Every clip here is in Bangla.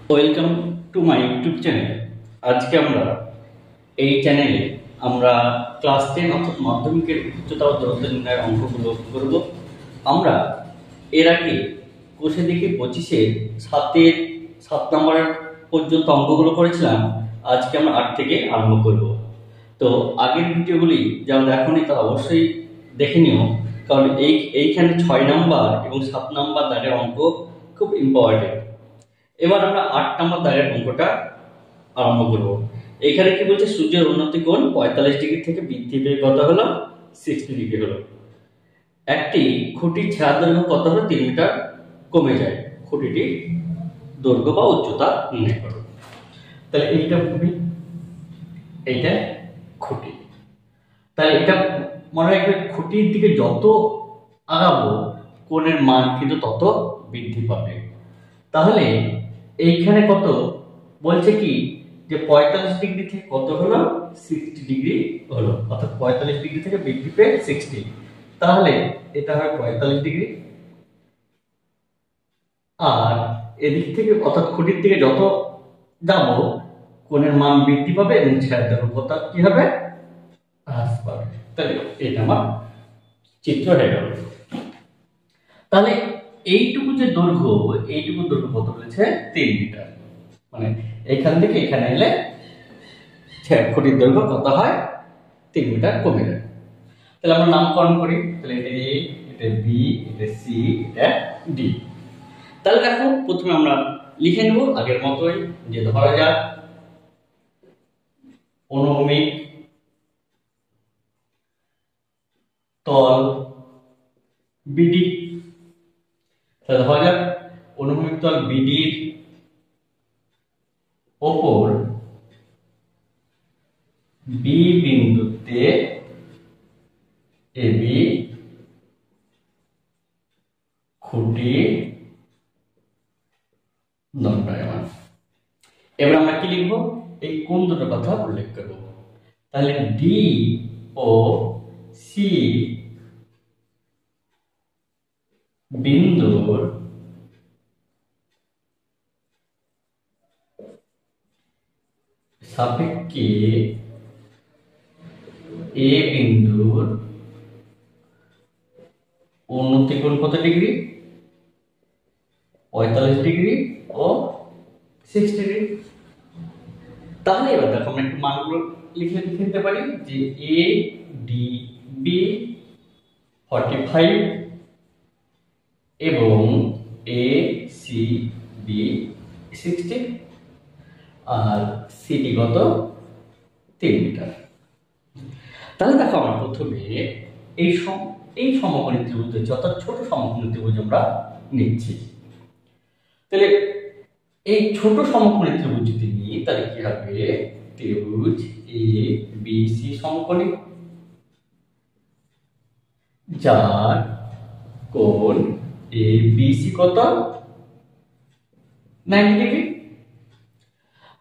Welcome to my YouTube channel. আজকে আমরা এই চ্যানেলে আমরা ক্লাস 10 অর্থাৎ মাধ্যমিকের উচ্চতা ও দূরত্ব নির্ণয়ের অঙ্কগুলো করব। আমরা এর আগে কোষে দেখে 25-এর 7 নম্বরের পর্যন্ত অঙ্কগুলো করেছিলাম। আজকে আমরা 8 থেকে আরম্ভ করব। তো আগের ভিডিওগুলি যারা দেখোনি তারা অবশ্যই দেখে নিও, কারণ এইখানে 6 নাম্বার এবং 7 নাম্বার দাগের অঙ্ক খুব ইম্পর্টেন্ট। এবার আমরা 8 নম্বর দাগের অঙ্কটা আরম্ভ করব। এখানে কি বলছে, সূর্যের উন্নতি কোণ 45 ডিগ্রি থেকে বৃদ্ধি পেয়ে কত হলো, 60 ডিগ্রি হলো। একটি খুঁটির ছায়ার দৈর্ঘ্য কত হলো, 3 মিটার কমে যায়। খুঁটিটির দৈর্ঘ্য বা উচ্চতা নির্ণয় করো। তাহলে এইটা খুঁটি, এইটা খুঁটি। তাহলে এটা মনে রাখবে, খুঁটির দিকে যত আগাবো কোণের মান কিন্তু তত বৃদ্ধি পাবে। তাহলে এইখানে কত বলছে কি, যে 45 ডিগ্রি থেকে কত হলো, 60 ডিগ্রি হলো, অর্থাৎ 45 ডিগ্রি থেকে বৃদ্ধি পেয়ে 60। তাহলে এটা হয় 45 ডিগ্রি। আর এদিক থেকে অর্থাৎ খুঁটির দিকে যত যাবো কোণের মান বৃদ্ধি পাবে এবং ছায়ার দৈর্ঘ্য কত কি হবে, হ্রাস পাবে। তাহলে এটা আমার চিত্র হয়ে গেল। তাহলে এইটুকু যে দৈর্ঘ্য, এইটুকু দৈর্ঘ্য কত বলেছে, 3 মিটার। মানে এখান থেকে এখানে এলে খুঁটির দৈর্ঘ্য কত হয়, 3 মিটার কমে যায়। তাহলে আমরা নামকরণ করি। তাহলে এটা এ, এটা বি, এটা সি, এটা ডি। তাহলে দেখো প্রথমে আমরা লিখে নেব আগের মতোই, যে ধরা যাক অনুভূমিক তল বিডি। তাহলে ধরা যাক অনুভূমিক তল বিডির ওপর বি বিন্দুতে এবি খুঁটি দণ্ডায়মান। এবার আমরা কি লিখবো, এই কোণ দুটোর কথা উল্লেখ করব। তাহলে ডি ও সি বিন্দুর সাপেক্ষে এ বিন্দুর উন্নতি কোণ কত ডিগ্রি, 45 ডিগ্রি ও 60 ডিগ্রি। তাহলে এবার দেখো আমরা একটু মানগুলো লিখে নিতে পারি, যে এ ডি বি 45 এবং এ সি বি 60 আর সিডি কত, 3 মিটার। তাহলে দেখো আমরা প্রথমে এই সমকোণী ত্রিভুজ অর্থাৎ ছোট সমকোণী ত্রিভুজ আমরা নিচ্ছি। তাহলে এই ছোট সমকোণী ত্রিভুজ যদি নিই তাহলে কি হবে, ত্রিভুজ এ বি সি সমকোণী, যার কোণ এ বি সি কত, 90 ডিগ্রি।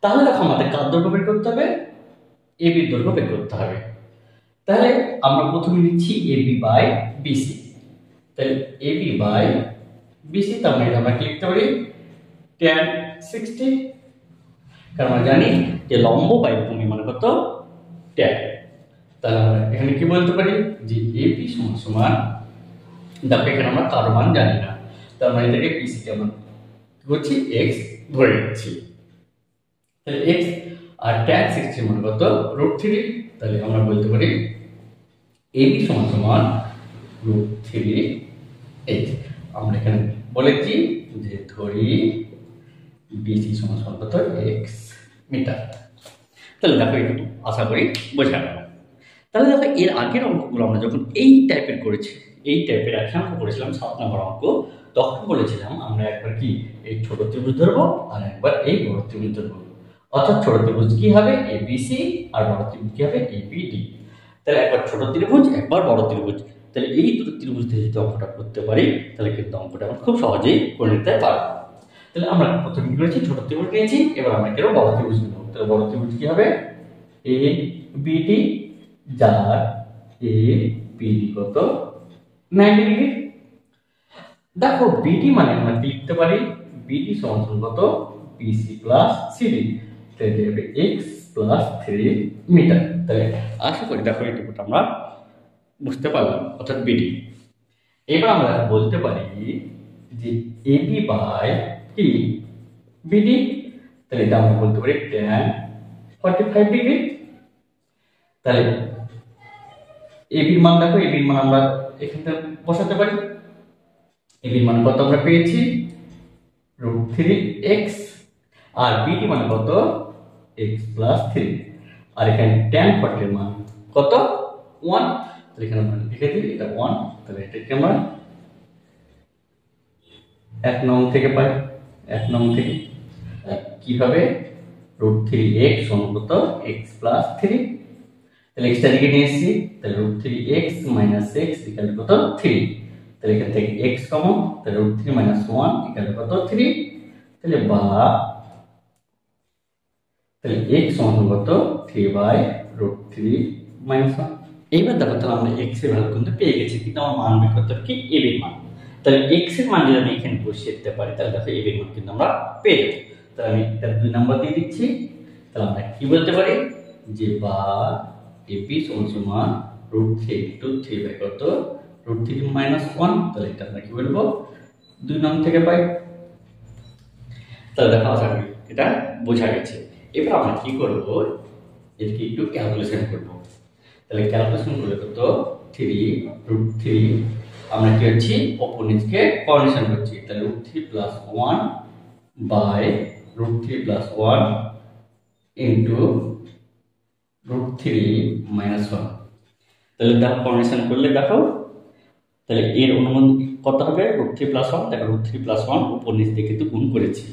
তাহলে দেখো আমাদের কার দৈর্ঘ্য বের করতে হবে, এ বির দৈর্ঘ্য বের করতে হবে। তাহলে আমরা প্রথমে নিচ্ছি এবি বাই বিসি। তাহলে এবি বাই বিসি, তার মানে আমরা কি লিখতে পারি, tan 60। কারণ আমরা জানি যে লম্ব বাই ভূমি মানে কত, tan। তাহলে আমরা এখানে কি বলতে পারি, যে এবি সমান সমান, দেখো এখানে আমরা কার মান জানি না, তার মানে এটাকে বিসি কে আমরা করছি এক্স ধরে নিচ্ছি। তাহলে এক্স আর tan 60 মানে কত, √3। তাহলে আমরা বলতে পারি এবি সমান সমান √3h। আমরা এখানে বলেছি যে ধরি বিসি সমান সমান কত, এক্স মিটার। তাহলে দেখো একটু আশা করি বোঝা গেল। তাহলে দেখো এর আগের অঙ্কগুলো আমরা যখন এই টাইপের করেছি, এই টাইপের এক অঙ্ক করেছিলাম 7 নম্বর অঙ্ক, তখন বলেছিলাম আমরা একবার কি এই ছোট ত্রিভুজ ধরবো আর একবার এই বড় ত্রিভুজ ধরবো। অর্থাৎ ছোট ত্রিভুজ কি হবে, এবিসি, আর বড় ত্রিভুজ কি হবে, এবিডি। তাহলে একবার ছোট ত্রিভুজ একবার বড় ত্রিভুজ। তাহলে এই দুটো ত্রিভুজ দিয়ে যদি অঙ্কটা করতে পারি তাহলে কিন্তু অঙ্কটা আমরা খুব সহজেই করে নিতে পারবো। তাহলে আমরা প্রথমে কি করেছি, ছোট ত্রিভুজ নিয়েছি, এবার আমরা কেন বড় ত্রিভুজ নেব। তাহলে বড় ত্রিভুজ কি হবে, এ বিডি, যার এ বিডি কত, 90 ডিগ্রি। দেখো বিডি মানে আমরা লিখতে পারি বিডি সমান কত, বিসি প্লাস সিডি, তাহলে হবে এক্স প্লাস 3 মিটার। তাহলে আশা করি দেখো এইটুকুটা আমরা বুঝতে পারলাম, অর্থাৎ বিডি। এবার আমরা বলতে পারি যে এবি বাই কি বিডি, তাহলে এটা আমরা বলতে পারি tan 45 ডিগ্রি। তাহলে এবির মান দেখো, এবির মান আমরা এখানে বসাতে পারি। এবির মান কত আমরা পেয়েছি √3x, আর বিডি মান কত x প্লাস 3, আর এখানে tan 40 এর মান কত 1, তাহলে এখানে আমরা লিখে দিই এটা 1। তাহলে এটাকে আমরা 1 নং থেকে পাই, 1 নং থেকে কিভাবে √3x সমান কত x প্লাস 3, তাহলে x টা দিকে নিয়ে এসেছি, তাহলে √3x মাইনাস x ইকুয়াল কত 3, তাহলে এখান থেকে x কমন, তাহলে √3 মাইনাস 1 ইকুয়াল কত 3, তাহলে বা তাহলে x সমান কত 3/√3 মাইনাস 1। এইবার দেখো তাহলে আমরা x এর ভ্যালু কিন্তু পেয়ে গেছি, কিন্তু আমার মান বের করতে হবে কি a এর মান। তাহলে x এর মান যদি আমি এখানে বসিয়ে দিতে পারি, তাহলে দেখো a এর মান কিন্তু আমরা পেয়ে যাব। তাহলে আমি এটা 2 নাম্বার দিয়ে দিচ্ছি। তাহলে আমরা কি বলতে পারি যে বা ab সমান √3 * 3 বাই কত √3 মাইনাস 1, তাহলে এটা আমরা কি বলবো 2 নং থেকে পাই। তাহলে দেখো আশা করি এটা বোঝা গেছে। এবার আমরা কি করব, এটাকে একটু ক্যালকুলেশন করব। তাহলে ক্যালকুলেশন করলে কত 3 আমরা কি হচ্ছে উপর নিচকে কোঅর্ডিনেশন করছি, তাহলে √3 plus 1 by √3 plus 1 into √3 minus 1। তাহলে দেখো কোঅর্ডিনেশন করলে দেখো তাহলে এর অনুমান কত হবে √3 প্লাস 1, দেখো √3 প্লাস 1 উপর নিচ দিয়ে কিন্তু গুণ করেছি।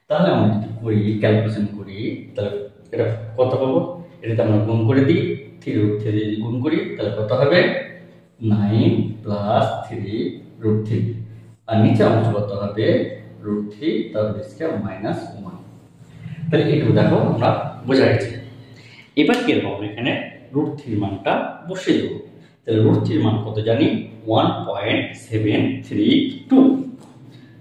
তাহলে আমরা যদি করি ক্যালকুলেশন করি, তাহলে এটা কত পাবো, এটাতে আমরা গুণ করে দিই, 3√3 যদি গুণ করি তাহলে কত হবে 9 প্লাস 3√3, আর নিচে অংশ কত হবে √3 তারপর স্কয়ার মাইনাস 1। তাহলে এটুকু দেখো আমরা বোঝা গেছে। এবার কি করব, এখানে √3 মানটা বসিয়ে দেব। তাহলে √3 মান কত জানি 1.732,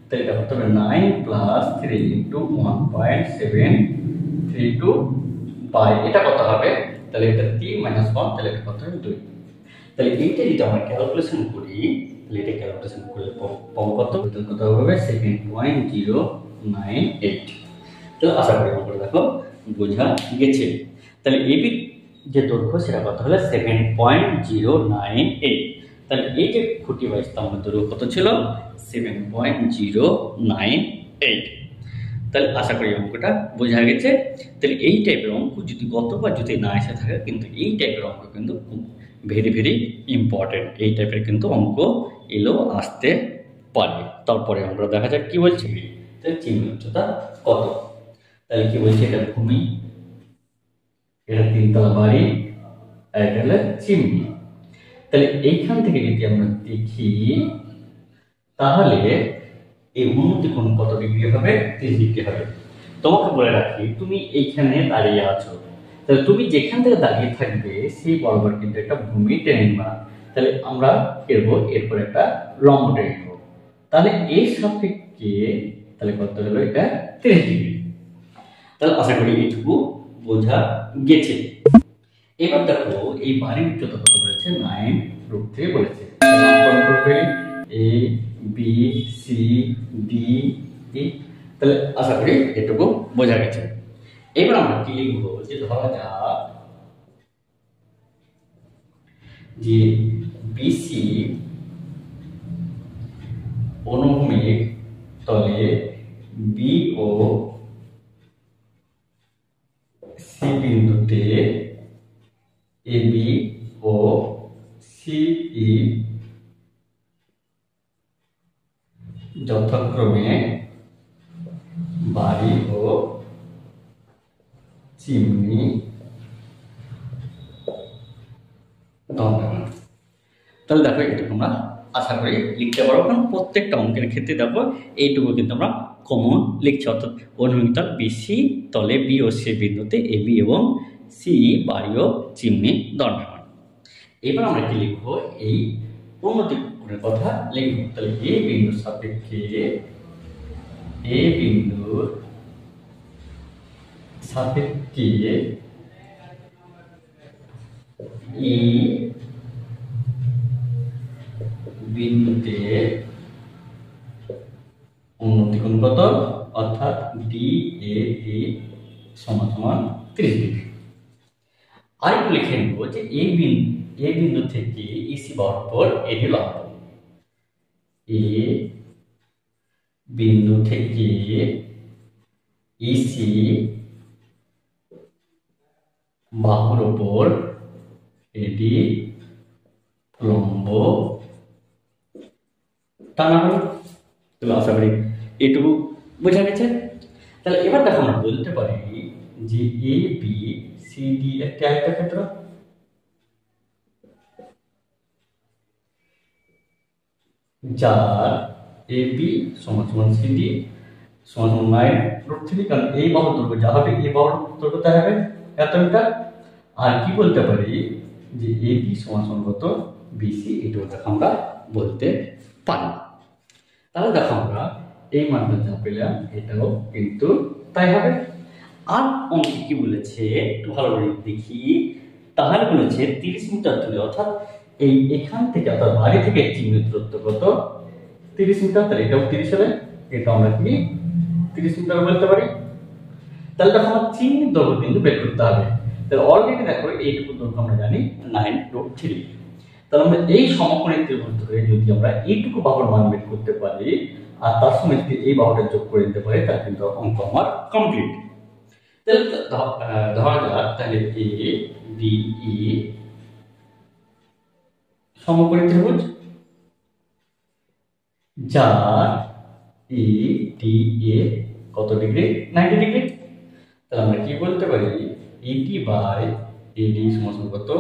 তাহলে এটা কত হবে 9 প্লাস 3 ইনটু 1.732 বাই এটা কত হবে, তাহলে এটা 3 মাইনাস 1, তাহলে এটা কত হবে 2। তাহলে এইটা যদি আমরা ক্যালকুলেশন করি, তাহলে এটা ক্যালকুলেশন করলে পাবো কত, কত হবে 7.098। তাহলে আশা করি আমরা দেখো বোঝা গেছে। তাহলে এবি যে দৈর্ঘ্য সেটা কত হলো 7.098। তাহলে এই যে খুঁটি বা স্তম্ভের দৈর্ঘ্য কত ছিল 7.098। তাহলে আশা করি অঙ্কটা বোঝা গেছে। তাহলে এই টাইপের অঙ্ক যদি গতবার যদি না এসে থাকে, কিন্তু এই টাইপের অঙ্ক কিন্তু ভেরি ভেরি ইম্পর্টেন্ট। এই টাইপের কিন্তু অঙ্ক এলেও আসতে পারে। তারপরে আমরা দেখা যাক কি বলছি, তাহলে চিহ্নের উচ্চতা কত। তাহলে কি বলছে, এটা ভূমি, এটা 3 তলা বাড়ি, আর এটা হলো চিমনি। তাহলে এইখান থেকে যদি আমরা দেখি, তাহলে এই উন্নতি কোণ কত ডিগ্রি হবে 30 ডিগ্রি হবে। তোমাকে বলে রাখি, তুমি এইখানে দাঁড়িয়ে আছো, তাহলে তুমি যেখান থেকে দাঁড়িয়ে থাকবে সেই বরাবর কিন্তু একটা ভূমি টেনে নিবা। তাহলে আমরা করবো এরপর একটা লম্ব টেনে নেব, তাহলে এই সাপেক্ষে তাহলে কত হলো এটা 30 ডিগ্রি। তাহলে আশা করি এইটুকু বোঝা গেছে। এবার দেখো এই বাড়ির উচ্চতা কত বলেছে 9√3 বলেছে। নামকরণ করবে A B C D E. তাহলে আশা করি এটুকু বোঝা গেছে। এবার আমরা কি লিখবো, যে ধরা যাক যে বিসি অনুভূমিক তলে বি ও সি বিন্দুতে এবি ও সিই যথাক্রমে বাড়ি ও চিমনি দণ্ডায়মান। তাহলে দেখো এটা তোমরা আশা করি লিখতে পারো, কারণ প্রত্যেকটা অঙ্কের ক্ষেত্রে দেখো এইটুকু কিন্তু আমরা কমন লিখছি, অর্থাৎ অনুভূমিক তল বিসি তলে বি ও সি বিন্দুতে এবি এবং সিই বাড়ি ও চিমনি দণ্ডায়মান। এবার আমরা কি লিখবো, এই উন্নতি কোণের কথা লিখবো। তাহলে এ বিন্দুর সাপেক্ষে এ বিন্দুর সাপেক্ষে ই বিন্দুতে উন্নতি কোণ কত, অর্থাৎ DAE সমান সমান 30 ডিগ্রি। আর একটু লিখে নেব যে এ বিন্দু থেকে ইসি বরাবর এটি লম্ব, এ বিন্দু থেকে ইসি বাহুর উপর এটি লম্ব টানা হলো। তাহলে আশা করি এটুকু বোঝা গেছে। তাহলে এবার দেখো আমরা বলতে পারি যে এ বি সি ডি একটি আয়তক্ষেত্র, যার এ বি সমান সমান সি ডি সমান সমান 9√3, কারণ এই বাহুর দৈর্ঘ্য যা হবে এই বাহুর দৈর্ঘ্য তাই হবে এত মিটার। আর কি বলতে পারি যে এ বি সমান সমান কত, বিসি, এটাও দেখো আমরা বলতে পারি। তাহলে দেখো আমরা এই মানটা যা পেলাম এটাও কিন্তু তাই হবে। আর অঙ্কে কি বলেছে একটু ভালো করে দেখি, তাহলে বলেছে 30 মিটার দূরে, অর্থাৎ এই এখান থেকে অর্থাৎ বাড়ি থেকে চিহ্নিত দূরত্ব কত, 30 মিটার। তাহলে এটাও 30 হবে, এটা আমরা কি 30 মিটার বলতে পারি। তাহলে তখন আমার চিহ্নিত দৈর্ঘ্য কিন্তু বের করতে হবে। তাহলে অলরেডি দেখো এইটুকু দৈর্ঘ্য আমরা জানি 9√3। তাহলে আমরা এই সমকোণী ত্রিভুজ ধরে যদি আমরা এইটুকু বাহুর মান বের করতে পারি আর তার সঙ্গে যদি এই বাহুটা যোগ করে দিতে পারি, তাহলে কিন্তু অঙ্ক আমার কমপ্লিট। তাহলে ধরা যাক তাহলে এ ডি ই সমকোণী ত্রিভুজ, যার ই ডি এ কত ডিগ্রি, 90 ডিগ্রি। তাহলে আমরা কি বলতে পারি, ইডি বাই এডি সমান কত,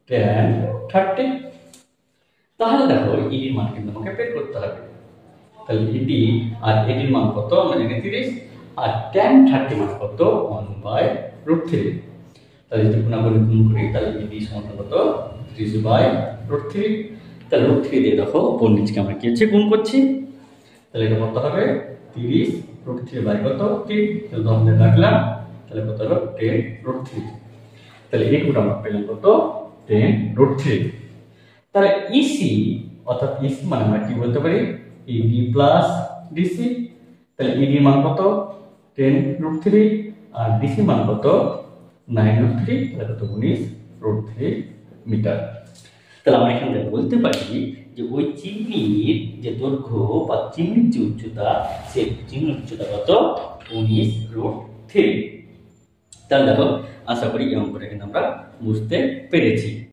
tan 30। তাহলে দেখো ইডির মান কিন্তু আমাকে বের করতে হবে। তাহলে ইডি আর এডির মান কত, আমরা জানি 30, আর tan 30 মান কত, 1/√3। তাহলে যদি গুণাগুণ গুণ করি তাহলে ইডি সমান কত, 30/√3। তাহলে √3 দিয়ে দেখো উপর নিচকে আমরা কি হচ্ছে গুণ করছি। তাহলে এটা কত হবে, 30√3 বাই কত, 3। তাহলে 10 দিয়ে রাখলাম, তাহলে কত হলো 10√3। তাহলে এইটুকু আমরা পেলাম কত, 10√3। তাহলে ইসি অর্থাৎ ইসি মানে আমরা কি বলতে পারি, ইডি প্লাস ডিসি। তাহলে ইডি মান কত, 10√3, আর ডিসি মান কত, 9√3। তাহলে কত, 19√3 মিটার। তাহলে আমরা এখান থেকে বলতে পারি যে ওই চিমনির যে দৈর্ঘ্য বা চিমনির যে উচ্চতা, সেই চিমনির উচ্চতা কত, 19√3। তাহলে দেখো আশা করি এই অঙ্কটা কিন্তু আমরা বুঝতে পেরেছি।